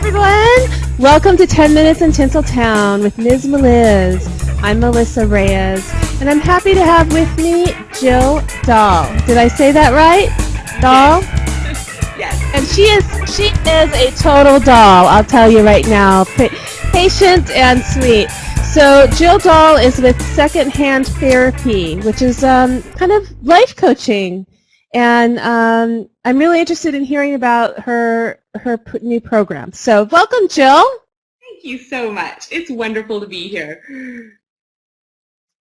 everyone. Welcome to 10 Minutes in Tinsel Town with Ms. Meliz. I'm Melissa Reyes, and I'm happy to have with me Jill Dahl. Did I say that right? Dahl? Yes. And she is a total doll, I'll tell you right now. Patient and sweet. So Jill Dahl is with Secondhand Therapy, which is kind of life coaching. And I'm really interested in hearing about her new program. So welcome, Jill. Thank you so much. It's wonderful to be here.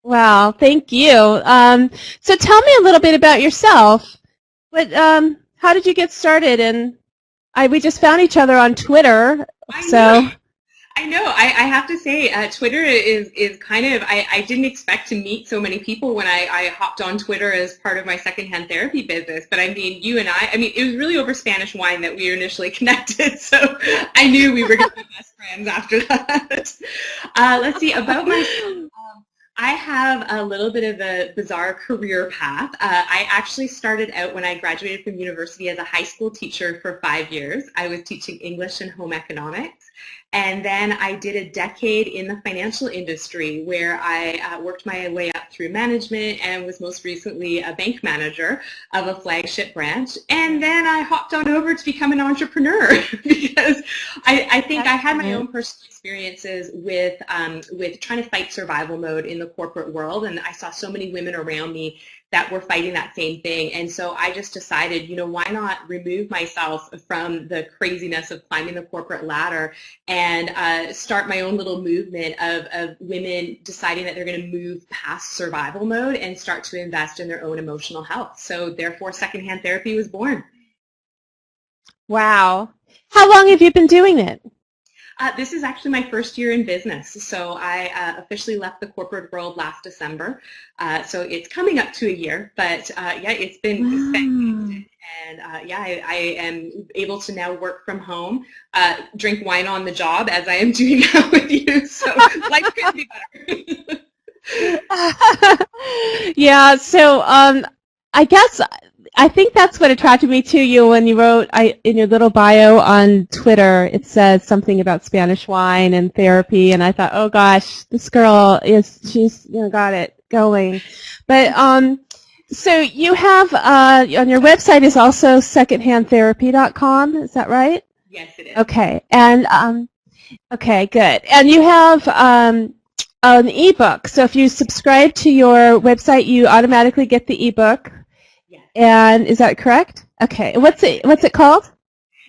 Wow, thank you. So tell me a little bit about yourself. How did you get started? And we just found each other on Twitter. I know. I have to say, Twitter is kind of, I didn't expect to meet so many people when I hopped on Twitter as part of my secondhand therapy business. But I mean, you and I mean, it was really over Spanish wine that we initially connected. So I knew we were going to be best friends after that. Let's see, about myself. I have a little bit of a bizarre career path. I actually started out when I graduated from university as a high school teacher for 5 years. I was teaching English and home economics. And then I did a decade in the financial industry where I worked my way up through management and was most recently a bank manager of a flagship branch. And then I hopped on over to become an entrepreneur because I think I had my own personal experiences with trying to fight survival mode in the corporate world. And I saw so many women around me that were fighting that same thing. And so I just decided, why not remove myself from the craziness of climbing the corporate ladder and start my own little movement of women deciding that they're going to move past survival mode and start to invest in their own emotional health. So therefore, secondhand therapy was born. Wow. How long have you been doing it? This is actually my first year in business. So I officially left the corporate world last December. So it's coming up to a year, but yeah, it's been fantastic. And yeah, I am able to now work from home, drink wine on the job as I am doing now with you. So life could be better. Yeah, so I think that's what attracted me to you when you wrote in your little bio on Twitter. It says something about Spanish wine and therapy, and I thought, oh gosh, this girl she's got it going. But so you have on your website is also secondhandtherapy.com. Is that right? Yes, it is. Okay, and okay, good. And you have an ebook. So if you subscribe to your website, you automatically get the ebook. And is that correct? Okay. What's it called?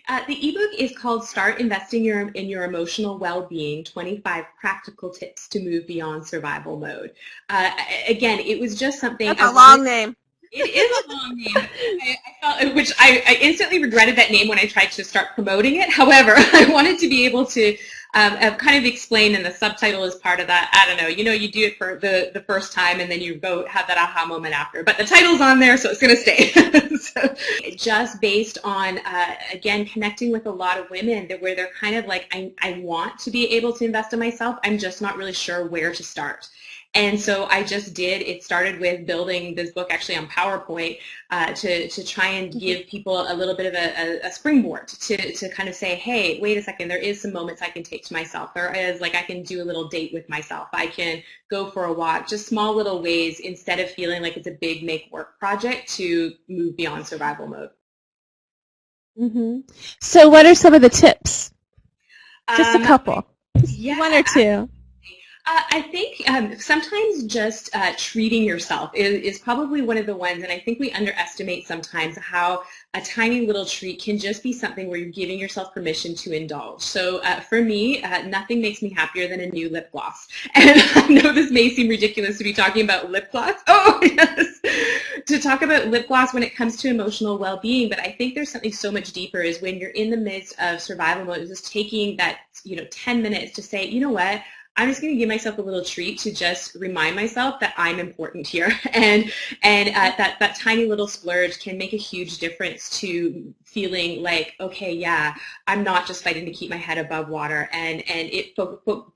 The ebook is called Start Investing in Your Emotional Well-Being, 25 Practical Tips to Move Beyond Survival Mode. Again, it was just something. That's a long name. It is a long name, which I instantly regretted that name when I tried to start promoting it. However, I wanted to be able to kind of explain, and the subtitle is part of that. I don't know, you do it for the first time and then you go have that aha moment after. But the title's on there, so it's going to stay. So, just based on, again, connecting with a lot of women where they're kind of like, I want to be able to invest in myself. I'm just not really sure where to start. And so I just did. It started with building this book actually on PowerPoint to try and give people a little bit of a springboard to kind of say, hey, wait a second, there is some moments I can take to myself. There is, like, I can do a little date with myself. I can go for a walk, just small little ways instead of feeling like it's a big make work project to move beyond survival mode. Mm-hmm. So what are some of the tips? Just a couple. Yeah, one or two. I think sometimes just treating yourself is probably one of the ones, and I think we underestimate sometimes how a tiny little treat can just be something where you're giving yourself permission to indulge. So for me, nothing makes me happier than a new lip gloss. And I know this may seem ridiculous to be talking about lip gloss. Oh, yes. To talk about lip gloss when it comes to emotional well-being, but I think there's something so much deeper is when you're in the midst of survival mode, just taking that 10 minutes to say, you know what, I'm just going to give myself a little treat to just remind myself that I'm important here, and that tiny little splurge can make a huge difference to feeling like, okay, yeah, I'm not just fighting to keep my head above water, and it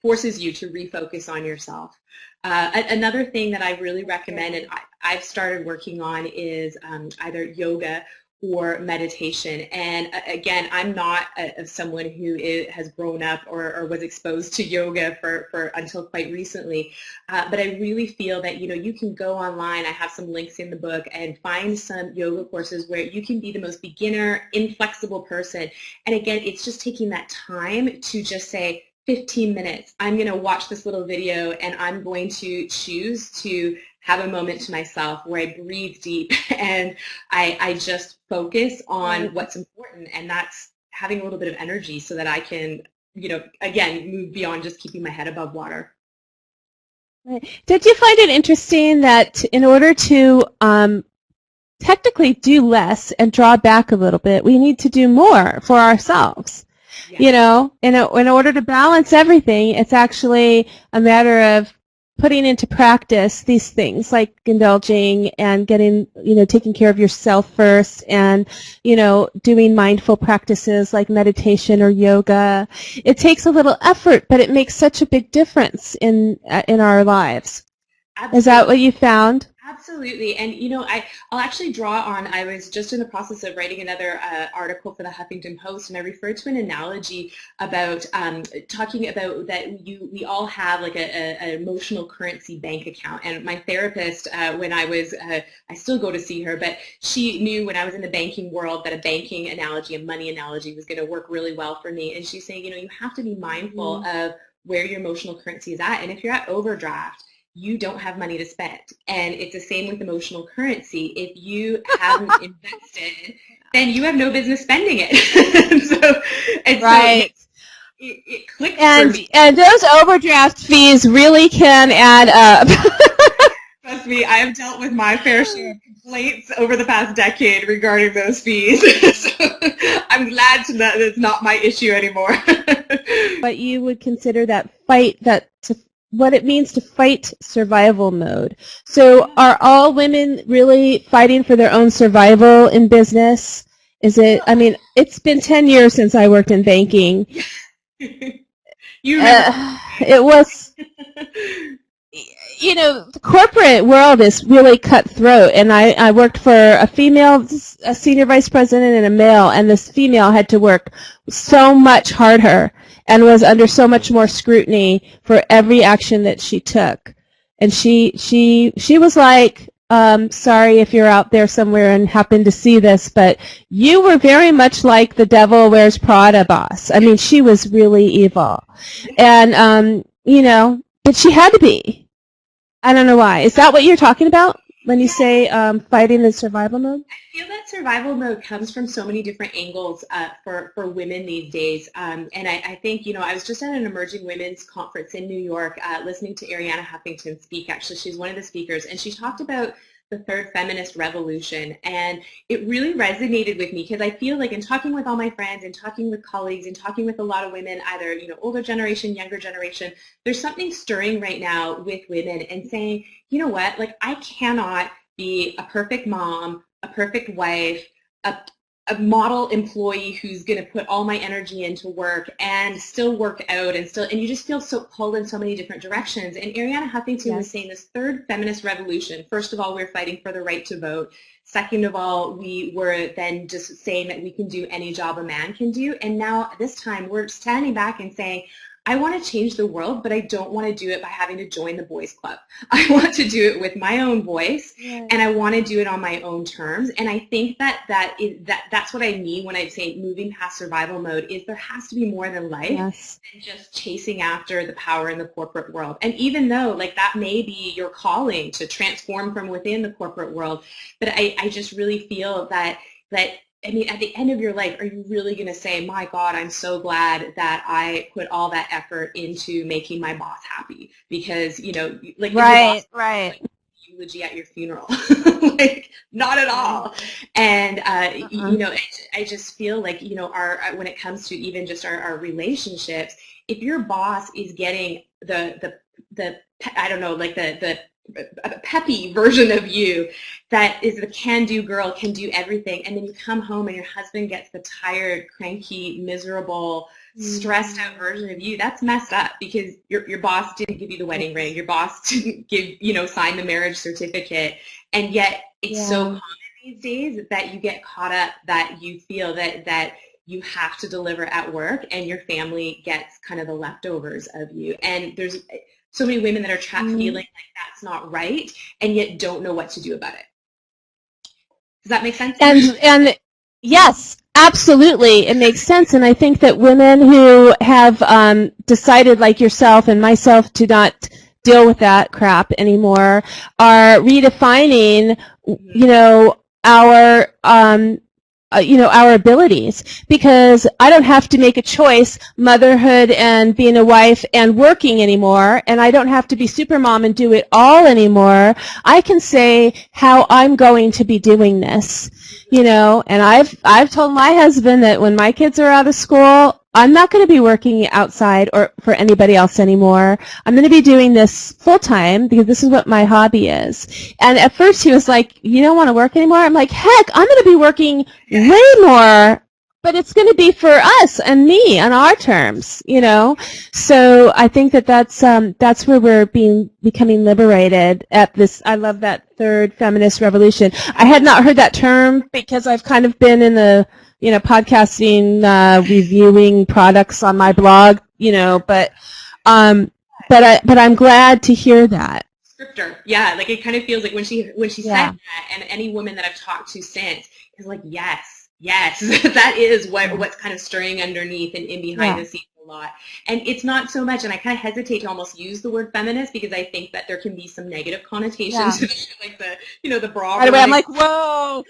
forces you to refocus on yourself. Another thing that I really recommend, and I've started working on, is either yoga or meditation. And again, I'm not someone who has grown up or was exposed to yoga for until quite recently. But I really feel that, you can go online. I have some links in the book and find some yoga courses where you can be the most beginner, inflexible person. And again, it's just taking that time to just say, 15 minutes, I'm going to watch this little video and I'm going to choose to have a moment to myself where I breathe deep and I just focus on what's important, and that's having a little bit of energy so that I can, again, move beyond just keeping my head above water. Right. Did you find it interesting that in order to technically do less and draw back a little bit, we need to do more for ourselves? Yeah. In order to balance everything, it's actually a matter of putting into practice these things like indulging and getting, taking care of yourself first, and, doing mindful practices like meditation or yoga. It takes a little effort, but it makes such a big difference in our lives. Absolutely. Is that what you found? Absolutely. And, I'll actually draw on, I was just in the process of writing another article for the Huffington Post, and I referred to an analogy about talking about that we all have like an emotional currency bank account. And my therapist, when I still go to see her, but she knew when I was in the banking world that a banking analogy, a money analogy was going to work really well for me. And she's saying, you have to be mindful of where your emotional currency is at. And if you're at overdraft, you don't have money to spend. And it's the same with emotional currency. If you haven't invested, then you have no business spending it. Right. So it clicks for me. And those overdraft fees really can add up. Trust me, I have dealt with my fair share of complaints over the past decade regarding those fees. So I'm glad to know that it's not my issue anymore. But you would consider what it means to fight survival mode. So are all women really fighting for their own survival in business? It's been 10 years since I worked in banking. You remember? It was, the corporate world is really cutthroat, and I worked for a senior vice president and a male, and this female had to work so much harder and was under so much more scrutiny for every action that she took. And she was like, sorry if you're out there somewhere and happen to see this, but you were very much like the Devil Wears Prada boss. I mean, she was really evil. And, but she had to be. I don't know why. Is that what you're talking about when you say fighting the survival mode? I feel that survival mode comes from so many different angles for women these days. And I think, I was just at an emerging women's conference in New York listening to Arianna Huffington speak. Actually, she's one of the speakers, and she talked about the third feminist revolution. And it really resonated with me because I feel like in talking with all my friends and talking with colleagues and talking with a lot of women, either, older generation, younger generation, there's something stirring right now with women and saying, you know what, like I cannot be a perfect mom, a perfect wife, a model employee who's going to put all my energy into work and still work out and you just feel so pulled in so many different directions. And Arianna Huffington was saying this third feminist revolution, first of all, we're fighting for the right to vote. Second of all, we were then just saying that we can do any job a man can do. And now this time we're standing back and saying, I want to change the world, but I don't want to do it by having to join the boys club. I want to do it with my own voice, and I want to do it on my own terms. And I think that's what I mean when I say moving past survival mode is there has to be more than life than just chasing after the power in the corporate world. And even though like that may be your calling to transform from within the corporate world, but I just really feel that at the end of your life, are you really going to say, my God, I'm so glad that I put all that effort into making my boss happy? Because, like right. Like, eulogy at your funeral. Like, not at all. And, I just feel like, when it comes to even just our relationships, if your boss is getting the I don't know, like the peppy version of you that is the can-do girl, can do everything, and then you come home and your husband gets the tired, cranky, miserable, stressed out version of you, that's messed up because your boss didn't give you the wedding ring, your boss didn't sign the marriage certificate, and yet it's so common these days that you get caught up, that you feel that you have to deliver at work and your family gets kind of the leftovers of you. And there's so many women that are trapped feeling like that's not right and yet don't know what to do about it. Does that make sense? And yes, absolutely, it makes sense. And I think that women who have decided, like yourself and myself, to not deal with that crap anymore are redefining, our our abilities, because I don't have to make a choice, motherhood and being a wife and working anymore, and I don't have to be supermom and do it all anymore. I can say how I'm going to be doing this, and I've told my husband that when my kids are out of school, I'm not going to be working outside or for anybody else anymore. I'm going to be doing this full time because this is what my hobby is. And at first he was like, you don't want to work anymore? I'm like, heck, I'm going to be working way more, but it's going to be for us and me on our terms, So I think that's where we're becoming liberated at this. I love that third feminist revolution. I had not heard that term because I've kind of been in the podcasting, reviewing products on my blog, but I'm glad to hear that. Scripter, yeah, like it kind of feels like when she said that, and any woman that I've talked to since is like, yes, that is what's kind of stirring underneath and in behind the scenes a lot. And it's not so much, and I kind of hesitate to almost use the word feminist because I think that there can be some negative connotations, like the bra. By the way, I'm like, whoa,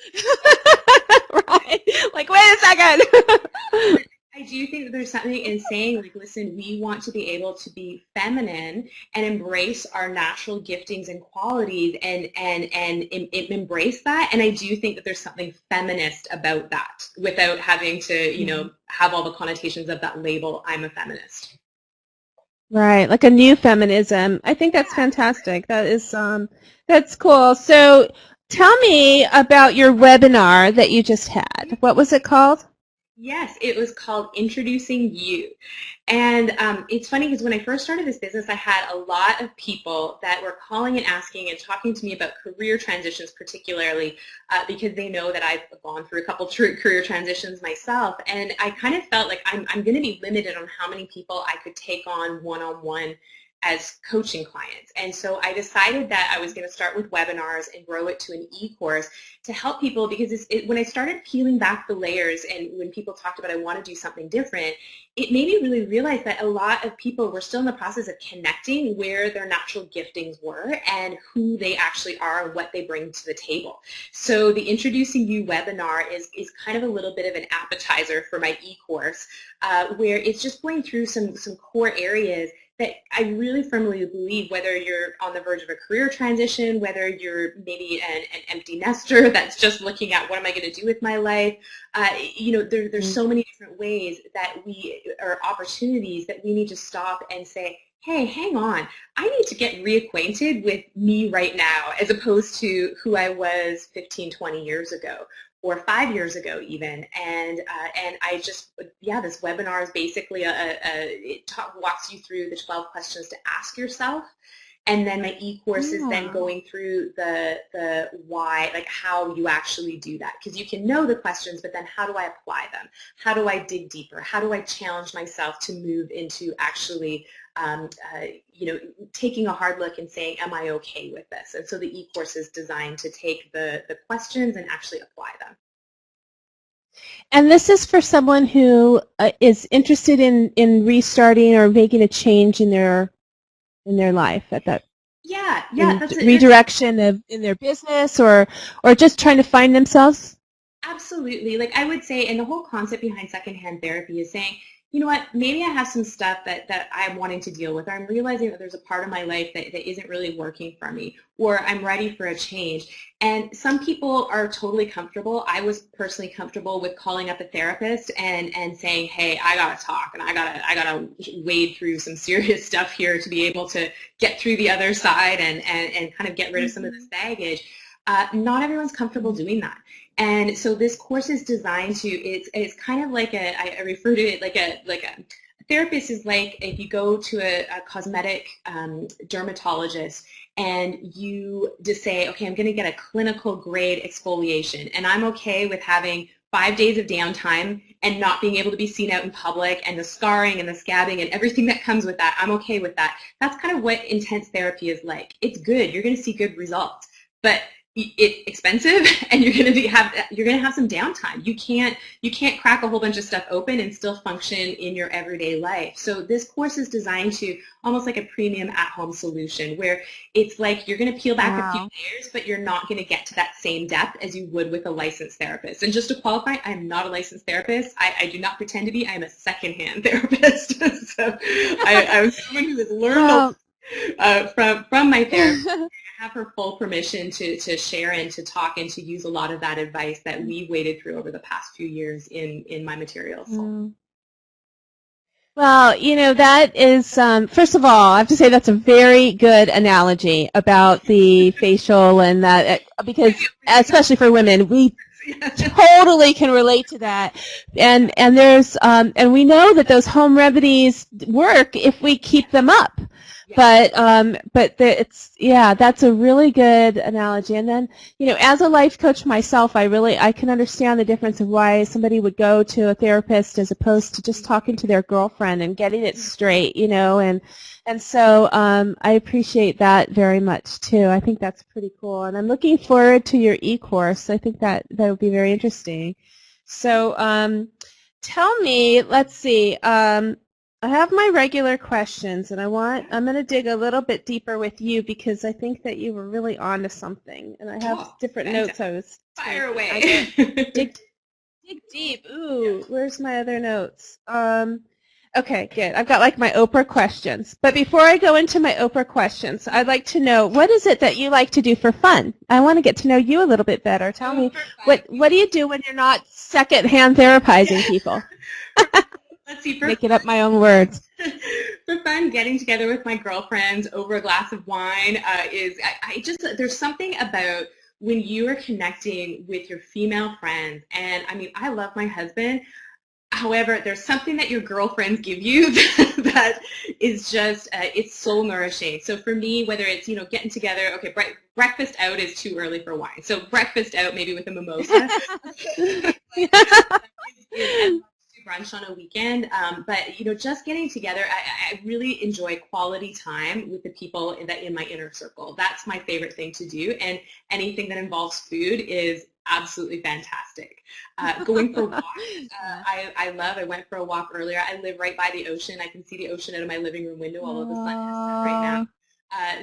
right? Like, wait a second. I do think that there's something in saying, like, listen, we want to be able to be feminine and embrace our natural giftings and qualities and embrace that. And I do think that there's something feminist about that without having to, have all the connotations of that label, I'm a feminist. Right, like a new feminism. I think that's fantastic. That is, that's cool. So tell me about your webinar that you just had. What was it called? Yes, it was called Introducing You. And it's funny because when I first started this business, I had a lot of people that were calling and asking and talking to me about career transitions, particularly because they know that I've gone through a couple career transitions myself. And I kind of felt like I'm going to be limited on how many people I could take on one-on-one as coaching clients. And so I decided that I was going to start with webinars and grow it to an e-course to help people, because when I started peeling back the layers and when people talked about I want to do something different, it made me really realize that a lot of people were still in the process of connecting where their natural giftings were and who they actually are and what they bring to the table. So the Introducing You webinar is kind of a little bit of an appetizer for my e-course, where it's just going through some core areas that I really firmly believe, whether you're on the verge of a career transition, whether you're maybe an empty nester that's just looking at what am I going to do with my life, there's so many different ways that or opportunities that we need to stop and say, hey, hang on, I need to get reacquainted with me right now as opposed to who I was 15, 20 years ago. Or 5 years ago even, and I just, this webinar is basically it walks you through the 12 questions to ask yourself, and then my e-course is then going through the why, like how you actually do that, because you can know the questions, but then how do I apply them? How do I dig deeper? How do I challenge myself to move into actually taking a hard look and saying, am I okay with this? And so the e-course is designed to take the questions and actually apply them. And this is for someone who is interested in restarting or making a change in their life at that. That's redirection in their business or just trying to find themselves. Absolutely. Like I would say, and the whole concept behind secondhand therapy is saying, you know what, maybe I have some stuff that I'm wanting to deal with, or I'm realizing that there's a part of my life that isn't really working for me, or I'm ready for a change. And some people are totally comfortable. I was personally comfortable with calling up a therapist and saying, hey, I gotta talk, and I gotta wade through some serious stuff here to be able to get through the other side and kind of get rid of some of this baggage. Not everyone's comfortable doing that. And so this course is designed to, it's kind of like I refer to it like a therapist is like if you go to a cosmetic dermatologist and you just say, okay, I'm going to get a clinical grade exfoliation, and I'm okay with having 5 days of downtime and not being able to be seen out in public, and the scarring and the scabbing and everything that comes with that. I'm okay with that. That's kind of what intense therapy is like. It's good. You're going to see good results, but it's expensive, and you're going to have some downtime. You can't crack a whole bunch of stuff open and still function in your everyday life. So this course is designed to almost like a premium at-home solution, where it's like you're going to peel back a few layers, but you're not going to get to that same depth as you would with a licensed therapist. And just to qualify, I'm not a licensed therapist. I do not pretend to be. I'm a secondhand therapist. So I'm someone who has learned from my therapist. Have her full permission to share and to talk and to use a lot of that advice that we waded through over the past few years in my materials. Well, you know, that is, first of all, I have to say that's a very good analogy about the facial and that, because especially for women, we totally can relate to that. And there's, and we know that those home remedies work if we keep them up. But that's a really good analogy. And then, you know, as a life coach myself, I can understand the difference of why somebody would go to a therapist as opposed to just talking to their girlfriend and getting it straight, you know, and so I appreciate that very much too. I think that's pretty cool, and I'm looking forward to your e-course. I think that would be very interesting. So tell me, let's see. I have my regular questions, and I'm going to dig a little bit deeper with you because I think that you were really on to something, and I have different notes I was fire away. dig deep. Ooh, where's my other notes? Okay, good. I've got like my Oprah questions. But before I go into my Oprah questions, I'd like to know, what is it that you like to do for fun? I want to get to know you a little bit better. Tell me, what do you do when you're not second-hand therapizing people? Let's see, making up my own words. For fun, getting together with my girlfriends over a glass of wine there's something about when you are connecting with your female friends. And I mean, I love my husband. However, there's something that your girlfriends give you that is just, it's soul nourishing. So for me, whether it's, you know, getting together, okay, breakfast out is too early for wine. So breakfast out maybe with a mimosa. Brunch on a weekend, but you know, just getting together, I really enjoy quality time with the people in my inner circle. That's my favorite thing to do, and anything that involves food is absolutely fantastic. Going for walks, I went for a walk earlier. I live right by the ocean. I can see the ocean out of my living room window, although the sun is right now.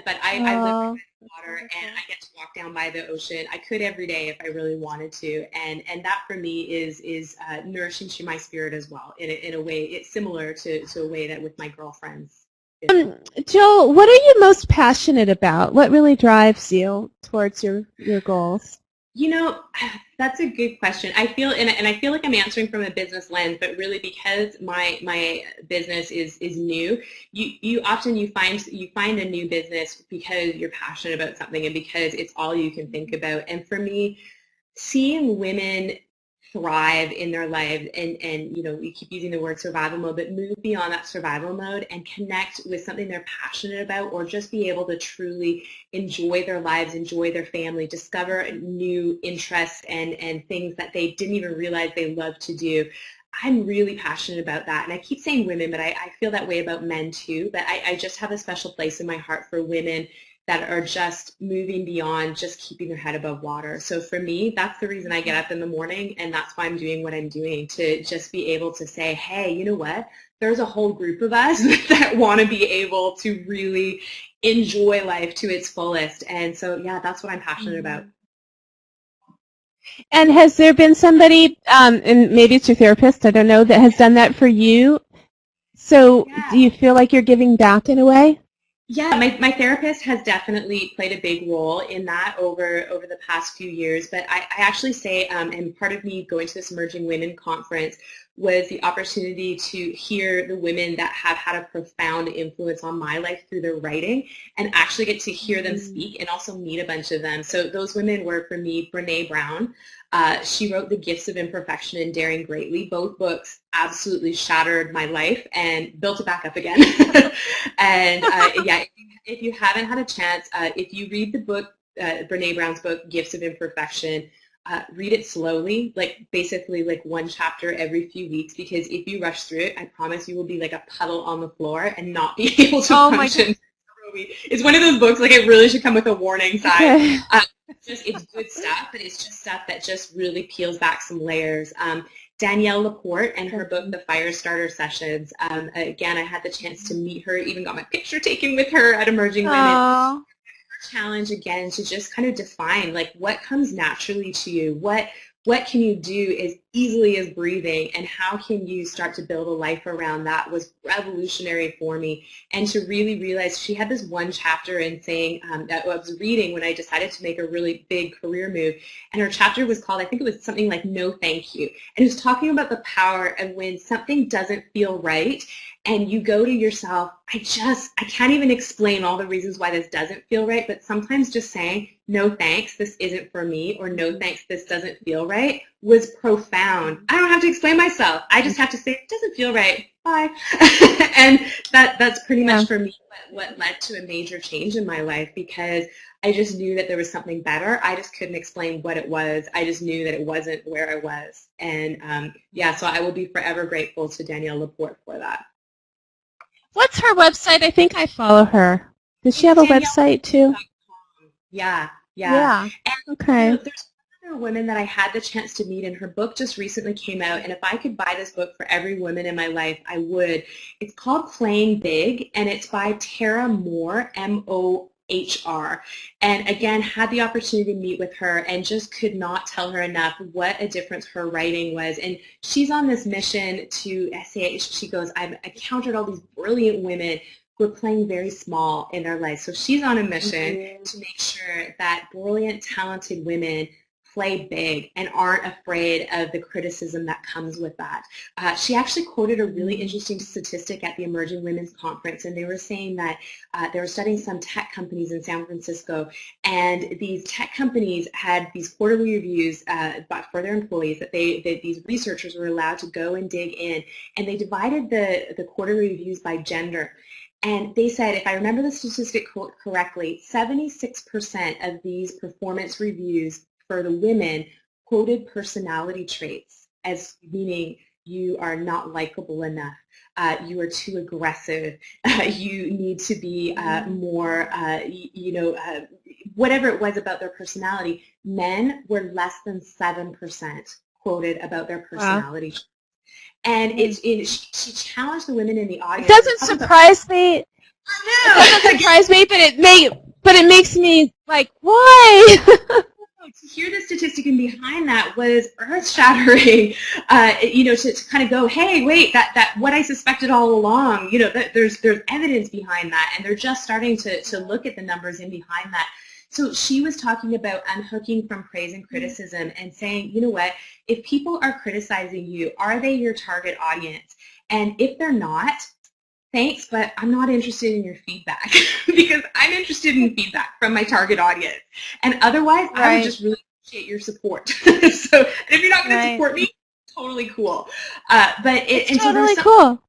But I live right by the water, and I get to walk down by the ocean. I could every day if I really wanted to, and that for me is nourishing to my spirit as well. In a way, it's similar to a way that with my girlfriends. Jill, what are you most passionate about? What really drives you towards your goals? You know, that's a good question. I feel, and I feel like I'm answering from a business lens, but really because my business is new, you often find a new business because you're passionate about something and because it's all you can think about. And for me, seeing women thrive in their lives and you know, we keep using the word survival mode, but move beyond that survival mode and connect with something they're passionate about, or just be able to truly enjoy their lives, enjoy their family, discover new interests and things that they didn't even realize they love to do. I'm really passionate about that. And I keep saying women, but I feel that way about men too. But I just have a special place in my heart for women that are just moving beyond just keeping their head above water. So for me, that's the reason I get up in the morning, and that's why I'm doing what I'm doing, to just be able to say, hey, you know what? There's a whole group of us that want to be able to really enjoy life to its fullest. And so, yeah, that's what I'm passionate about. And has there been somebody, and maybe it's your therapist, I don't know, that has done that for you? So do you feel like you're giving back in a way? Yeah, my therapist has definitely played a big role in that over the past few years. But I actually say, and part of me going to this Emerging Women conference was the opportunity to hear the women that have had a profound influence on my life through their writing and actually get to hear them speak and also meet a bunch of them. So those women were, for me, Brene Brown. She wrote The Gifts of Imperfection and Daring Greatly. Both books absolutely shattered my life and built it back up again. And yeah, if you haven't had a chance, if you read the book, Brene Brown's book, Gifts of Imperfection, read it slowly, like basically like one chapter every few weeks, because if you rush through it, I promise you will be like a puddle on the floor and not be able to function. It's one of those books, like it really should come with a warning sign. It's good stuff, but it's just stuff that just really peels back some layers. Danielle Laporte and her book, The Firestarter Sessions. Again, I had the chance to meet her, even got my picture taken with her at Emerging Women. Challenge again to just kind of define like what comes naturally to you, what can you do as easily as breathing, and how can you start to build a life around that was revolutionary for me. And to really realize, she had this one chapter in saying that I was reading when I decided to make a really big career move, and her chapter was called, I think it was something like No Thank You, and it was talking about the power of when something doesn't feel right and you go to yourself, I can't even explain all the reasons why this doesn't feel right, but sometimes just saying, no thanks, this isn't for me, or no thanks, this doesn't feel right, was profound. I don't have to explain myself. I just have to say, it doesn't feel right, bye. And that's pretty much for me what led to a major change in my life, because I just knew that there was something better. I just couldn't explain what it was. I just knew that it wasn't where I was. And yeah, so I will be forever grateful to Danielle Laporte for that. What's her website? I think I follow her. Does she have a website too? Yeah. And, okay. You know, there's other women that I had the chance to meet, and her book just recently came out, and if I could buy this book for every woman in my life, I would. It's called Playing Big, and it's by Tara Mohr, M-O-H-R. And again, had the opportunity to meet with her and just could not tell her enough what a difference her writing was. And she's on this mission to say, she goes, I've encountered all these brilliant women who are playing very small in their lives. So she's on a mission to make sure that brilliant, talented women play big and aren't afraid of the criticism that comes with that. She actually quoted a really interesting statistic at the Emerging Women's Conference, and they were saying that they were studying some tech companies in San Francisco, and these tech companies had these quarterly reviews for their employees that these researchers were allowed to go and dig in, and they divided the quarterly reviews by gender. And they said, if I remember the statistic correctly, 76% of these performance reviews for the women quoted personality traits as meaning you are not likable enough, you are too aggressive, you need to be more, whatever it was about their personality. Men were less than 7% quoted about their personality traits. And she challenged the women in the audience. It doesn't surprise me. It doesn't surprise me, but it makes me like, why? To hear the statistic and behind that was earth-shattering. To kind of go, hey, wait, that what I suspected all along. That there's evidence behind that, and they're just starting to look at the numbers in behind that. So she was talking about unhooking from praise and criticism and saying, you know what, if people are criticizing you, are they your target audience? And if they're not, thanks, but I'm not interested in your feedback because I'm interested in feedback from my target audience. And otherwise, I would just really appreciate your support. So if you're not going to support me, totally cool. But it's totally cool.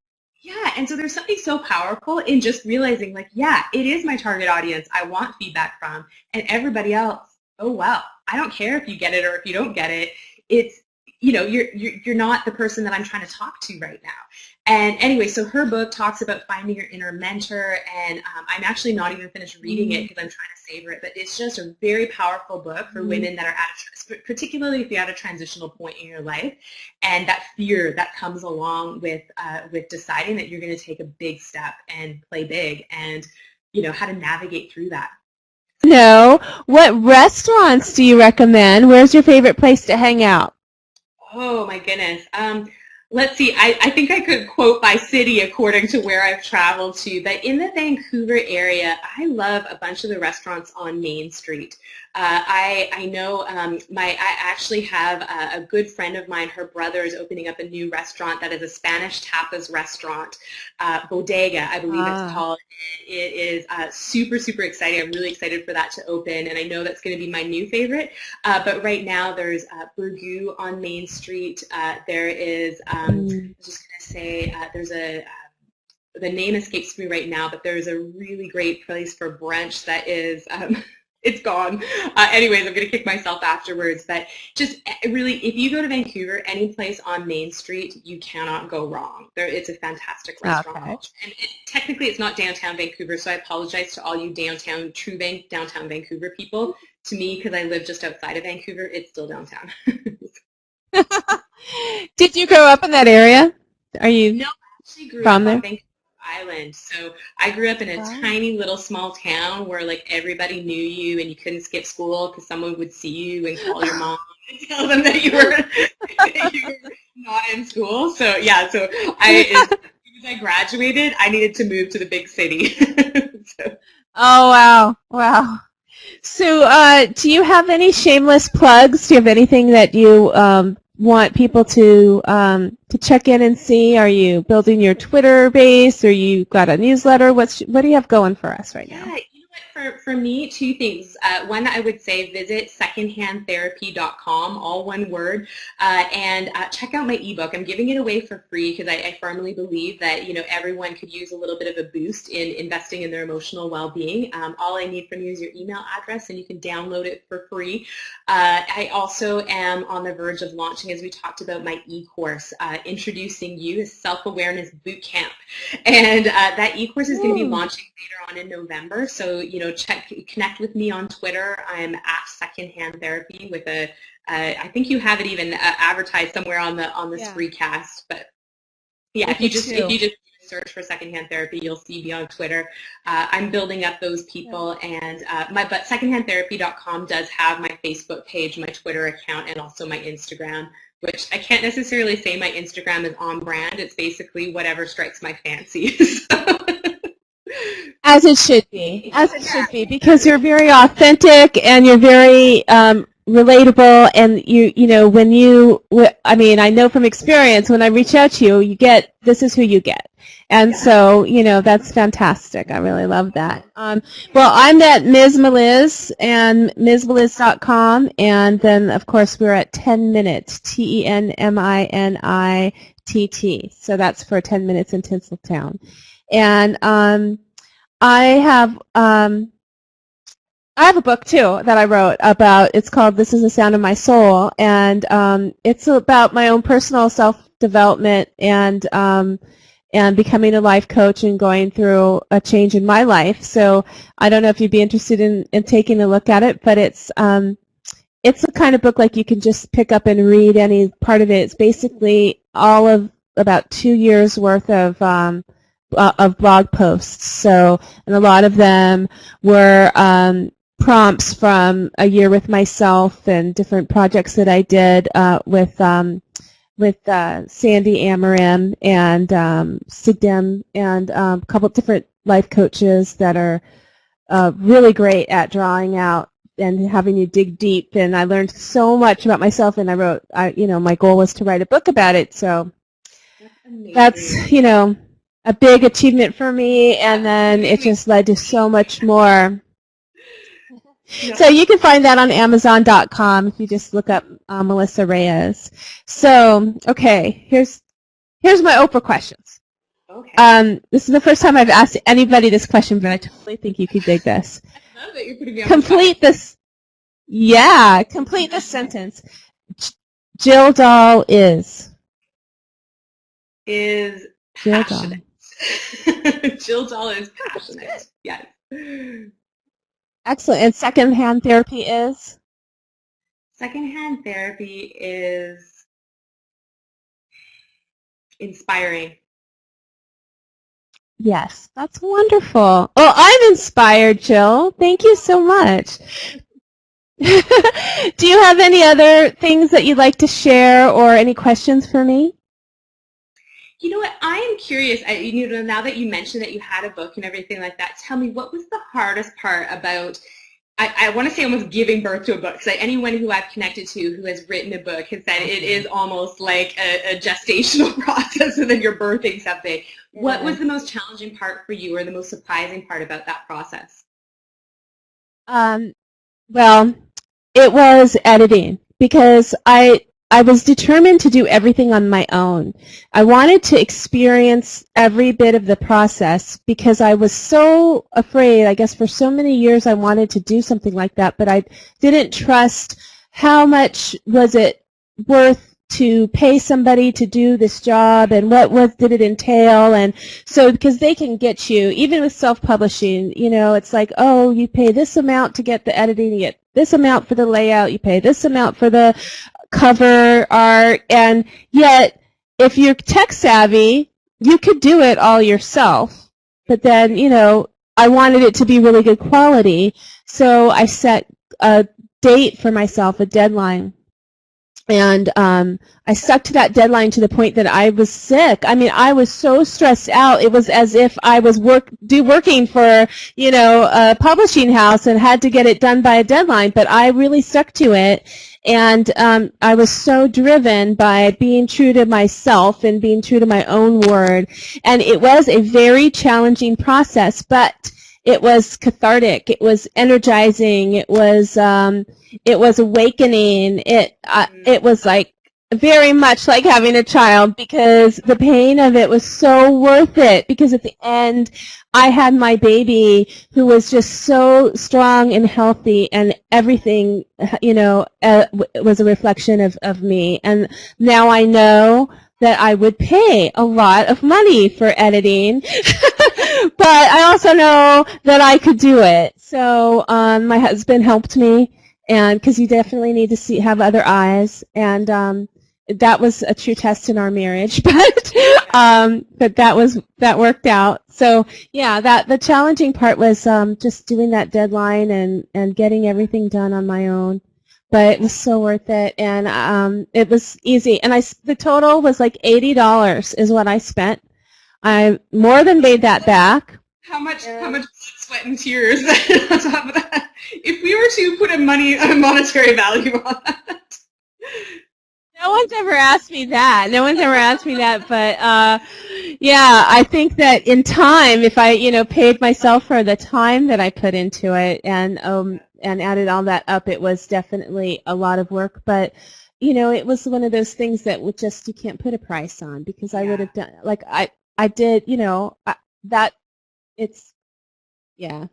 Yeah, and so there's something so powerful in just realizing, like, yeah, it is my target audience I want feedback from, and everybody else, oh well, I don't care if you get it or if you don't get it. It's, you're not the person that I'm trying to talk to right now. And anyway, so her book talks about finding your inner mentor, and I'm actually not even finished reading it because I'm trying to savor it, but it's just a very powerful book for women that are particularly if you're at a transitional point in your life, and that fear that comes along with deciding that you're going to take a big step and play big, and how to navigate through that. No, what restaurants do you recommend? Where's your favorite place to hang out? Oh my goodness. Let's see, I think I could quote by city according to where I've traveled to, but in the Vancouver area, I love a bunch of the restaurants on Main Street. I know I actually have a good friend of mine. Her brother is opening up a new restaurant that is a Spanish tapas restaurant, Bodega, I believe it's Ah, called. It is super, super exciting. I'm really excited for that to open, and I know that's going to be my new favorite. But right now, there's Burgoo on Main Street. There is, I mm. was just going to say, there's a the name escapes me right now, but there's a really great place for brunch that is, it's gone. Anyways, I'm going to kick myself afterwards. But just really, if you go to Vancouver, any place on Main Street, you cannot go wrong. It's a fantastic restaurant Okay. culture. And technically, it's not downtown Vancouver, so I apologize to all you downtown Vancouver people. To me, because I live just outside of Vancouver, it's still downtown. Did you grow up in that area? Are you No, I actually grew from up on there? Vancouver Island. So I grew up in a Wow. tiny little small town where like everybody knew you and you couldn't skip school because someone would see you and call your mom and tell them that you were that you were not in school. So yeah, so as soon as I graduated, I needed to move to the big city. So, Oh, wow. Wow. So, do you have any shameless plugs? Do you have anything that you want people to check in and see? Are you building your Twitter base, or you got a newsletter? What do you have going for us right yeah, now? you know what? For me, two things. One, I would say visit secondhandtherapy.com, all one word, and check out my ebook. I'm giving it away for free because I firmly believe that everyone could use a little bit of a boost in investing in their emotional well-being. All I need from you is your email address, and you can download it for free. I also am on the verge of launching, as we talked about, my e-course, Introducing You, a Self-Awareness Boot Camp. And that e-course is going to be Ooh. launching later on in November. So, connect with me on Twitter. I'm at Secondhand Therapy with I think you have it even advertised somewhere on the Yeah, Spreecast. But yeah, I if you did just too. search for Secondhand Therapy, you'll see me on Twitter. I'm building up those Yeah. people, and but secondhandtherapy.com does have my Facebook page, my Twitter account, and also my Instagram. Which I can't necessarily say my Instagram is on brand. It's basically whatever strikes my fancy. So, As it should be, as it should be, because you're very authentic and you're very relatable, and when I mean, I know from experience when I reach out to you, this is who you get, and yeah. so that's fantastic. I really love that. Well, I'm at Ms. Meliz and MsMeliz.com, and then of course we're at 10Minute, TenMiniTT. So that's for 10 minutes in Tinsel Town, and I have I have a book too that I wrote about. It's called "This Is the Sound of My Soul," and it's about my own personal self-development and becoming a life coach and going through a change in my life. So I don't know if you'd be interested in taking a look at it, but it's the kind of book like you can just pick up and read any part of it. It's basically all of about 2 years worth of blog posts. So, and a lot of them were prompts from a year with myself and different projects that I did with Sandy Amarim and Sigdim and a couple of different life coaches that are really great at drawing out and having you dig deep. And I learned so much about myself, and my goal was to write a book about it. So That's that's, amazing. a big achievement for me, and then it just led to so much more. Yeah. So you can find that on Amazon.com if you just look up Melissa Reyes. So, okay, here's my Oprah questions. Okay. This is the first time I've asked anybody this question, but I totally think you could dig this. I love that you're putting me on the spot. Complete this. Yeah, complete this sentence. Jill Dahl is. Is Jill Dahl. passionate. Jill Dahl is passionate. Yes. Excellent. And secondhand therapy is? Secondhand therapy is inspiring. Yes, that's wonderful. Well, I'm inspired, Jill. Thank you so much. Do you have any other things that you'd like to share or any questions for me? You know what? I am curious. Now that you mentioned that you had a book and everything like that, tell me what was the hardest part about I want to say almost giving birth to a book. So anyone who I've connected to who has written a book has said it is almost like a gestational process, and then you're birthing something. What was the most challenging part for you, or the most surprising part about that process? Well, it was editing, because I was determined to do everything on my own. I wanted to experience every bit of the process because I was so afraid. I guess for so many years I wanted to do something like that, but I didn't trust how much was it worth to pay somebody to do this job, and did it entail. And so, because they can get you, even with self-publishing, it's like, oh, you pay this amount to get the editing, you get this amount for the layout, you pay this amount for the cover art, and yet if you're tech savvy, you could do it all yourself. But then, I wanted it to be really good quality, so I set a date for myself, a deadline. And I stuck to that deadline to the point that I was sick. I mean, I was so stressed out. It was as if I was working for, a publishing house and had to get it done by a deadline. But I really stuck to it. And I was so driven by being true to myself and being true to my own word. And it was a very challenging process, but it was cathartic. It was energizing. It was awakening. It was like very much like having a child, because the pain of it was so worth it, because at the end I had my baby who was just so strong and healthy, and everything, was a reflection of me. And now I know that I would pay a lot of money for editing, but I also know that I could do it. So my husband helped me, and because you definitely need to have other eyes, and that was a true test in our marriage, but that worked out. So yeah, the challenging part was just doing that deadline and getting everything done on my own. But it was so worth it, and it was easy. And the total was like $80 is what I spent. I more than made that back. How much blood, sweat, and tears on top of that? If we were to put a monetary value on that. No one's ever asked me that. But yeah, I think that in time, if I, paid myself for the time that I put into it, and added all that up, it was definitely a lot of work. But it was one of those things that you can't put a price on, because I would have done, like I did, that it's, yeah.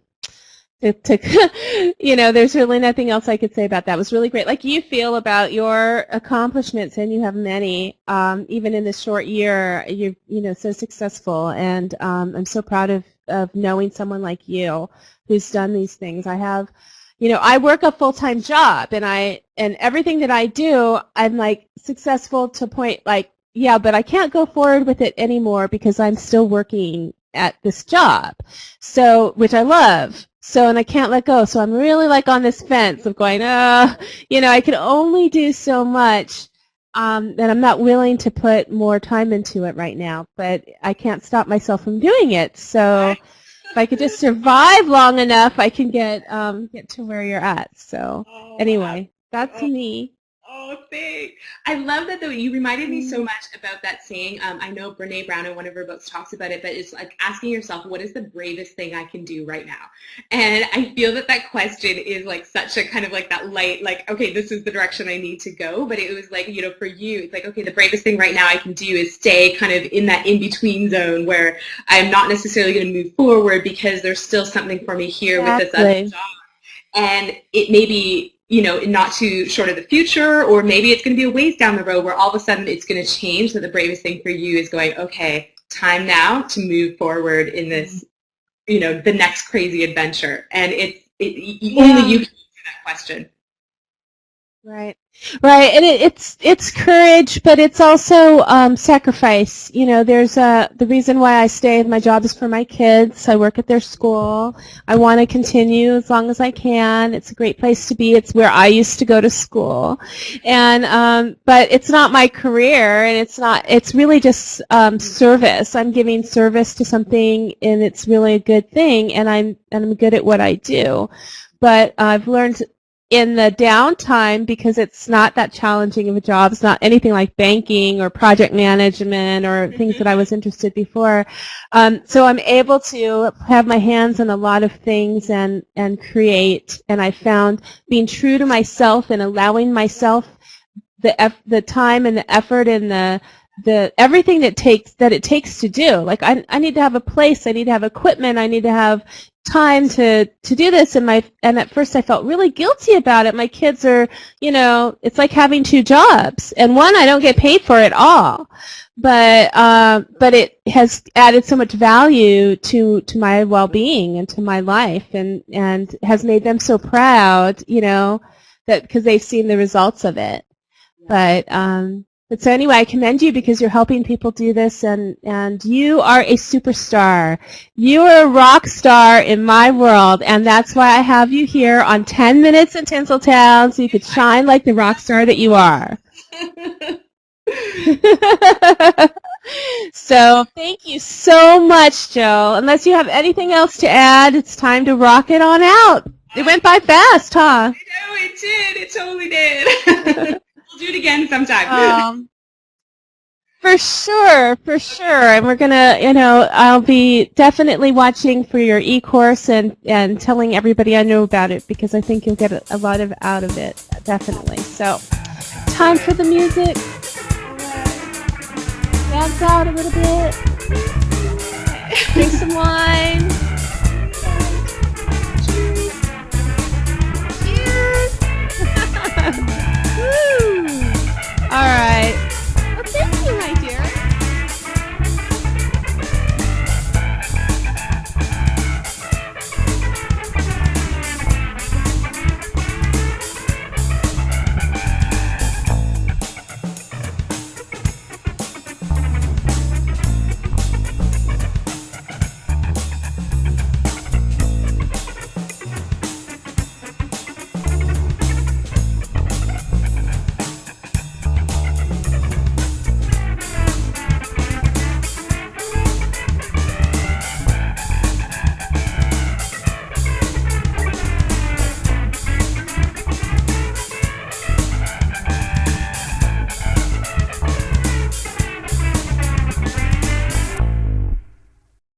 There's really nothing else I could say about that. It was really great. Like you feel about your accomplishments, and you have many, even in this short year, you're so successful, and I'm so proud of knowing someone like you who's done these things. I work a full-time job, and everything that I do, I'm like successful to point, like, yeah, but I can't go forward with it anymore because I'm still working at this job, so, which I love. So, and I can't let go. So I'm really like on this fence of going, I can only do so much, and I'm not willing to put more time into it right now, but I can't stop myself from doing it. So if I could just survive long enough, I can get to where you're at. So anyway, that's me. Oh, thanks. I love that, though. You reminded me so much about that saying. I know Brene Brown in one of her books talks about it, but it's like asking yourself, what is the bravest thing I can do right now? And I feel that question is like such a kind of like that light, like, okay, this is the direction I need to go. But it was like, for you, it's like, okay, the bravest thing right now I can do is stay kind of in that in-between zone where I'm not necessarily going to move forward because there's still something for me here with this other job. And it may be, not too short of the future, or maybe it's going to be a ways down the road where all of a sudden it's going to change. So the bravest thing for you is going, okay, time now to move forward in this, the next crazy adventure. And only you can answer that question. Right. And it's courage, but it's also sacrifice. There's the reason why I stay at my job is for my kids. I work at their school. I want to continue as long as I can. It's a great place to be. It's where I used to go to school, and but it's not my career, and it's really just service. I'm giving service to something, and it's really a good thing, and I'm good at what I do. but I've learned in the downtime, because it's not that challenging of a job, it's not anything like banking or project management or things that I was interested before. So I'm able to have my hands on a lot of things and create. And I found being true to myself and allowing myself the time and the effort and the everything that it takes to do. Like I need to have a place, I need to have equipment, I need to have time to do this, and at first I felt really guilty about it. My kids are, it's like having two jobs, and one I don't get paid for at all, but it has added so much value to my well-being and to my life, and has made them so proud, that because they've seen the results of it. But so anyway, I commend you because you're helping people do this, and you are a superstar. You are a rock star in my world, and that's why I have you here on 10 Minutes in Tinsel Town, so you could shine like the rock star that you are. So thank you so much, Jill. Unless you have anything else to add, it's time to rock it on out. It went by fast, huh? I know, it did. It totally did. We'll do it again sometime. For sure. And we're going to, I'll be definitely watching for your e-course and telling everybody I know about it, because I think you'll get a lot out of it, definitely. So, time for the music. Dance out a little bit. Drink some wine.